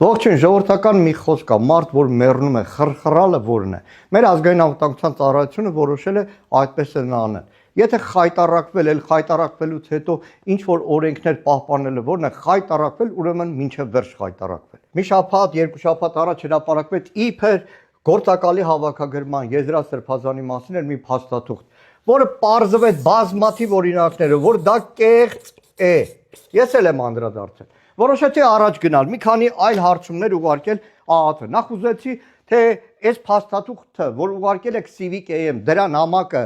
Ողջույն, ժողովրդական մի խոսք կա, մարդ, որ մեռնում է, խրխռալը որն է։ Մեր ազգային անվտանգության ծառայությունը որոշել է այդպես են անել։ Եթե խայտարակվել, խայտարակվելուց հետո ինչ որ օրենքներ պահպանելը որն է, խայտարակվել, ուրեմն մինչև վերջ խայտարակվել։ Մի շաբաթ, երկու շաբաթ առաջ հրապարակվեց իբր գործակալի հավաքագրման Եզրափ Սրբազանի մասին էր մի փաստաթուղթ, որը պարզվեց բազմաթիվ օրինակներով, որ դա կեղծ է։ Ես էլ եմ անդրադարձել։ Որոշեցի առաջ գնալ, մի քանի այլ հարցումներ ուղարկել ԱԱԹ-ը։ Նախ ուզեցի, թե այս փաստաթուղթը, որ ուղարկել եք Civic-AM, դրա նամակը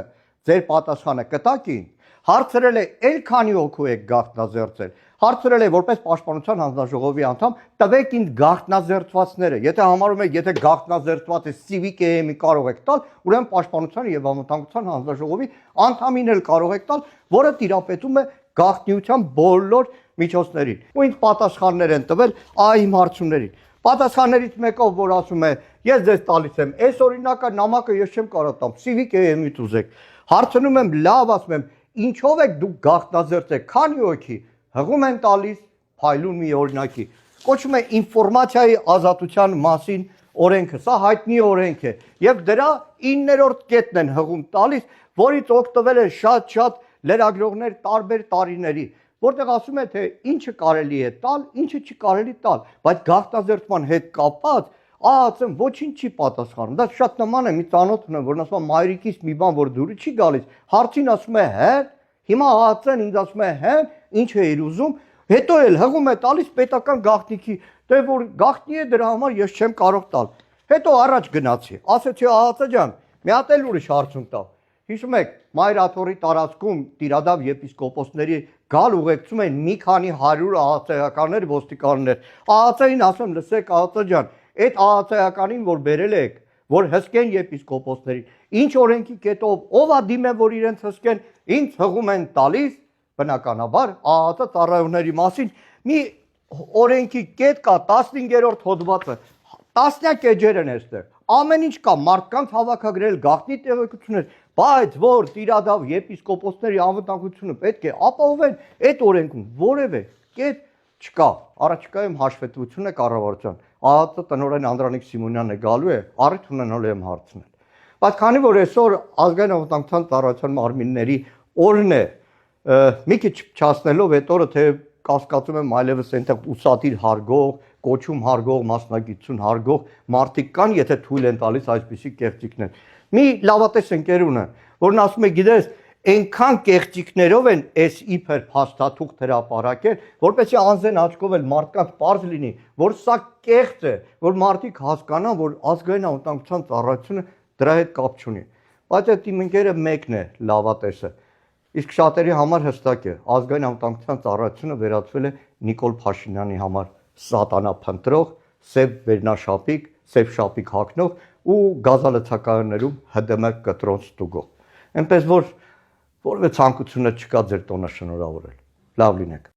ձեր պատասխանը կտակին, հարցրել է, էլ քանի հոգու եք գաղտնազերծել, հարցրել է, որպես Պաշտպանության հանձնաժողովի անդամ, տվեք ինձ գաղտնազերծվածները, եթե համարում եք, եթե գաղտնազերծված է Civic-AM-ի կարող եք տալ, ուրեմն Պաշտպանության եւ Անվտանգության հանձնաժողովի անդամին էլ կարող եք տալ, որը տիրապետում է գաղտնիության բոլոր միջոցներին։ Ու ինձ պատասխաններ են տվել այ իմ հարցումներին։ Պատասխաններից մեկով, որ ասում է, ես ձեզ տալիս եմ, այս օրինակը նամակը ես չեմ կարող տամ, Civic-AM-ից ուզեք։ Հարցնում եմ, լավ, ասում եմ, ինչով եք դուք գաղտնազերծեք, քանի հոգի, հղում են տալիս, փայլուն մի օրինակի։ Կոչվում է ինֆորմացիայի ազատության մասին օրենքը, սա հայտնի օրենք է, եւ դրա 9-րդ կետն են հղում տալիս, որից օգտվել են շատ լրագրողներ տարբեր տարիների, որտեղ ասում է, թե ինչը կարելի է տալ, ինչը չի կարելի տալ, բայց գաղտնազերծման հետ կապված ԱԱՑ-ն ոչինչ չի պատասխանում։ Դա շատ նման է մի ծանոթ ունեմ, որն ասում է մայրիկից մի բան, որ դուրս չի գալիս, հարցին ասում է, հե, հիմա ԱԱՑ-ն ինձ ասում է, հե, ինչ է ուզում, հետո էլ հղում է տալիս պետական գաղտնիքի, դե որ գաղտնի է դրա համար ես չեմ կարող տալ։ Հետո առաջ գնացի, ասեցի ԱԱՑ ջան, մի հատ էլ ուրիշ հարցում տա։ Հիշում եք, Մայր աթոռի տարածքում տիրադավ եպիսկոպոսների գալ ուղեկցում են մի քանի 100 ԱԱՑ-ականներ, ոստիկաններ։ ԱԱՑ-ին ասում, լսեք ԱԱՑ ջան, այդ ԱԱՑ-ականին, որ բերել եք, որ հսկեն եպիսկոպոսներին, ինչ օրենքի կետով, ով է դիմեն, որ իրենց հսկեն, ինձ հղում են տալիս, բնականաբար, ԱԱՑ ծառայողների մասին մի օրենքի կետ կա 15-րդ հոդվածը, տասնյակ էջեր են այստեղ։ Ամեն ինչ կա, մարդկանց հավաքագրել, գաղտնի տեղեկություններ, բայց որ տիրադավ եպիսկոպոսների անվտանգությունը պետք է ապահովեն, այդ օրենքում որևէ կետ չկա։ Առաջիկայում հաշվետվություն է կառավարության։ ԱԱՑ տնօրեն Անդրանիկ Սիմոնյանն է գալու է, առիթ ունենալու եմ հարցնել։ Բայց քանի որ այսօր ազգային անվտանգության ծառայության մարմինների օրն է, մի քիչ չասնելով այդ օրը, թե կասկածում եմ այլևս այնտեղ ուսադիր հարգող, կոչում հարգող, մասնագիտություն հարգող մարդիկ կան, եթե թույլ են տալիս այսպիսի կեղծիքներ։ Մի լավատես ընկերունը, որն ասում է, գիտես, այնքան կեղծիքներով են այս իբր փաստաթուղթ հրապարակել, որպեսզի անձեն աչքով էլ մարդկանց պարզ լինի, որ սա կեղծ է, որ մարդիկ հասկանան, որ ազգային անվտանգության ծառայությունը դրա հետ կապ չունի։ Բայց այդ իմ ընկերը մեկն է լավատեսը։ Իսկ շատերի համար հստակ է, ազգային անվտանգության ծառայությունը վերածվել է Նիկոլ Փաշինյանի համար սատանա փնտրող, սև վերնաշապիկ, սև շապիկ հագնող ու գազալցակայաններում ՀԴՄ կտրոն ստուգող։ Այնպես որ որևէ ցանկությունը չկա ձեր տոնը շնորհավորել։ Լավ լինեք։